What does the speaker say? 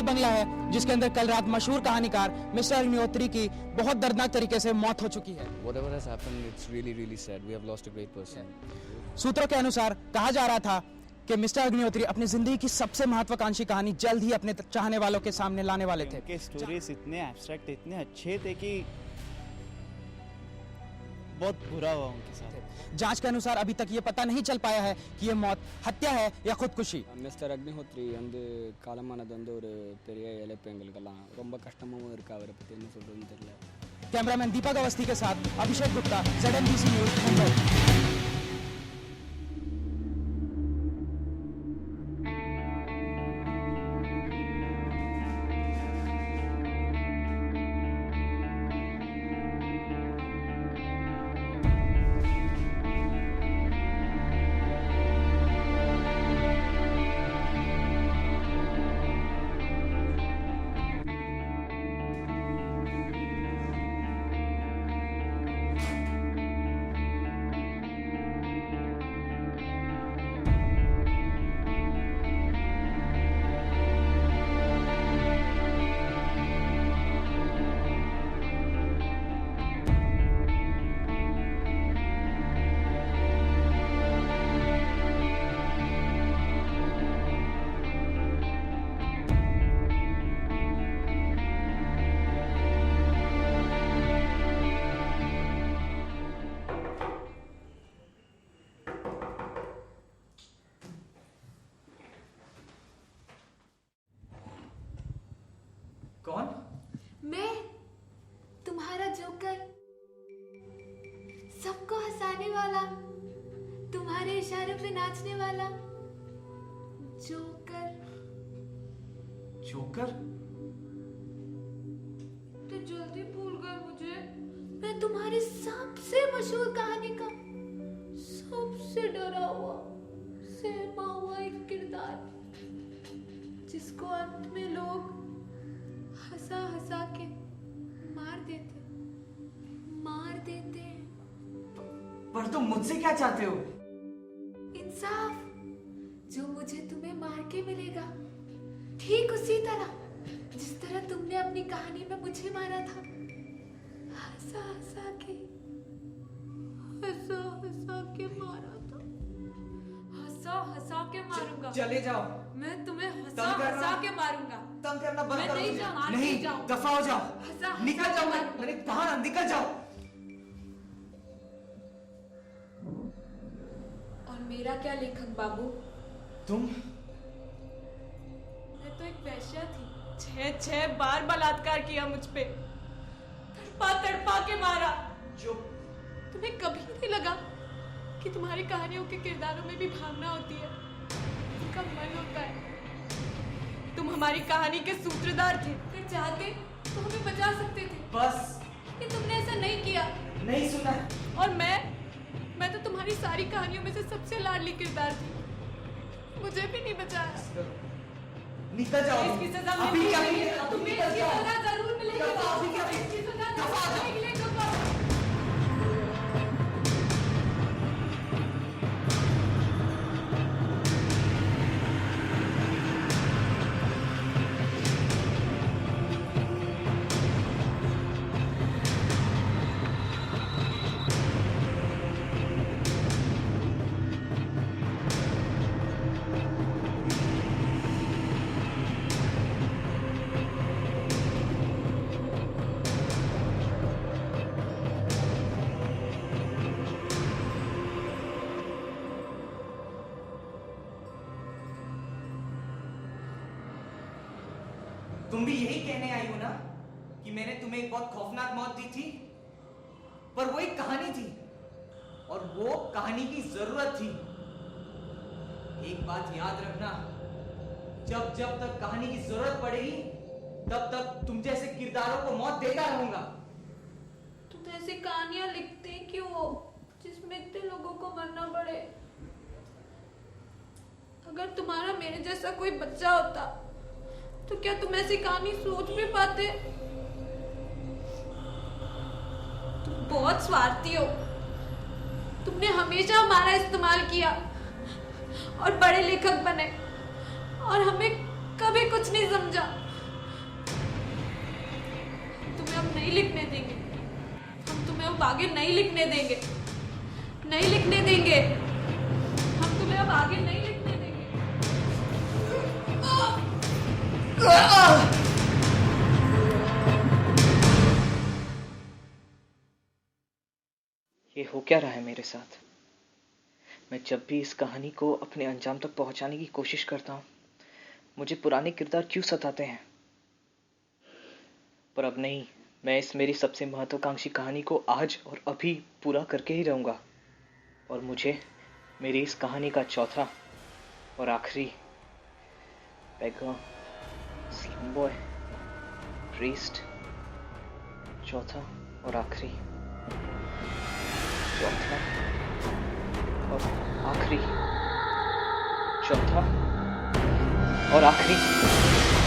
वही बंगला है जिसके अंदर कल रात मशहूर कहानीकार मिस्टर अग्निहोत्री की बहुत दर्दनाक तरीके से मौत हो चुकी है। Whatever has happened, it's really, really sad. We have lost a great person. सूत्रों के अनुसार कहा जा रहा था कि मिस्टर अग्निहोत्री अपनी जिंदगी की सबसे महत्वाकांक्षी कहानी जल्द ही अपने चाहने वालों के सामने लाने वाले थे। उनके स्टोरीज इतने एब्स्ट्रैक्ट, इतने अच्छे थे कि बहुत बुरा हुआ उनके साथ। जांच के अनुसार अभी तक ये पता नहीं चल पाया है कि ये मौत हत्या है या खुदकुशी। மிஸ்டர் அக்னிஹோத்ரி வந்து காலமானது வந்து ஒரு பெரிய இழப்பு எங்களுக்கெல்லாம். ரொம்ப கஷ்டமாகவும் இருக்கு. அவரை பற்றி என்ன சொல்றதுன்னு தெரியல. कैमरामैन दीपक अवस्थी के साथ अभिषेक गुप्ता, ZNBC न्यूज, मुंबई। कौन? मैं, तुम्हारा जोकर, सबको हंसाने वाला, तुम्हारे इशारों पे नाचने वाला जोकर। जोकर? तो जल्दी भूल गए मुझे। मैं तुम्हारी सबसे मशहूर कहानी का सबसे डरा हुआ, सहमा हुआ एक किरदार, जिसको अंत में लोग हंसा हंसा के मार देते हैं। पर तुम मुझसे क्या चाहते हो? इंसाफ, जो मुझे तुम्हें मार के मिलेगा, ठीक उसी तरह जिस तरह तुमने अपनी कहानी में मुझे मारा था। हंसा हंसा के मारा था। हंसा के मारूंगा। चले जाओ। मैं तुम्हें तंग करना- हंसा के मारूंगा। तंग करना बंद मैं करो नहीं मुझे। जाऊँ, नहीं, नहीं जाऊँ। दफा हो जाओ। हंसा- निकल हंसा जाओ। के मारूंगा। मैंने कहा ना, निकल जाओ। और मेरा क्या लेखक बाबू? तुम? मैं तो एक वेश्या थी। 6 बार बलात्कार किया मुझ पे, तड़पा के मारा। जो तुम्हें कभी नहीं लगा कि तुम्हारी कहानियों के किरदारों में भी भावना होती है, उनका मन होता है। तुम हमारी कहानी के सूत्रधार थे। अगर चाहते तो हमें बचा सकते थे। बस कि तुमने ऐसा नहीं किया। नहीं सुना। और मैं तो तुम्हारी सारी कहानियों में से सबसे लाडली किरदार थी। मुझे भी नहीं बचाया। निकल जाओ। इसकी सजा अभी क्या मिलेगी। मिलेगा? तुम तुम्हें निकल इसकी जाओ। सजा जरूर मिलेगी। दफा, अभी क्या मिलेगा? इसकी सजा दफा जरूर जाओ। मिलेगी। तुम भी यही कहने आई हो ना कि मैंने तुम्हें एक बहुत खौफनाक मौत दी थी? पर वो एक कहानी थी और वो कहानी की जरूरत थी। एक बात याद रखना, जब जब तक कहानी की जरूरत पड़ेगी तब तक तुम जैसे किरदारों को मौत देता रहूंगा। तुम ऐसी कहानियां लिखते क्यों हो जिसमें इतने लोगों को मरना पड़े? अगर तुम्हारा मेरे जैसा कोई बच्चा होता तो क्या तुम ऐसी कहानी सोच भी पाते? तुम बहुत स्वार्थी हो। तुमने हमेशा हमारा इस्तेमाल किया और बड़े लेखक बने और हमें कभी कुछ नहीं समझा। अब आगे नहीं लिखने देंगे, नहीं लिखने देंगे, हम तुम्हें अब आगे नहीं लिखने देंगे। ये हो क्या रहा है मेरे साथ? मैं जब भी इस कहानी को अपने अंजाम तक पहुंचाने की कोशिश करता हूँ, मुझे पुराने किरदार क्यों सताते हैं? पर अब नहीं, मैं इस मेरी सबसे महत्वाकांक्षी कहानी को आज और अभी पूरा करके ही रहूँगा। और मुझे मेरी इस कहानी का चौथा और आखिरी बेगर, स्लम बॉय, प्रीस्ट, चौथा और आखिरी, चौथा और आखिरी, चौथा और आखिरी।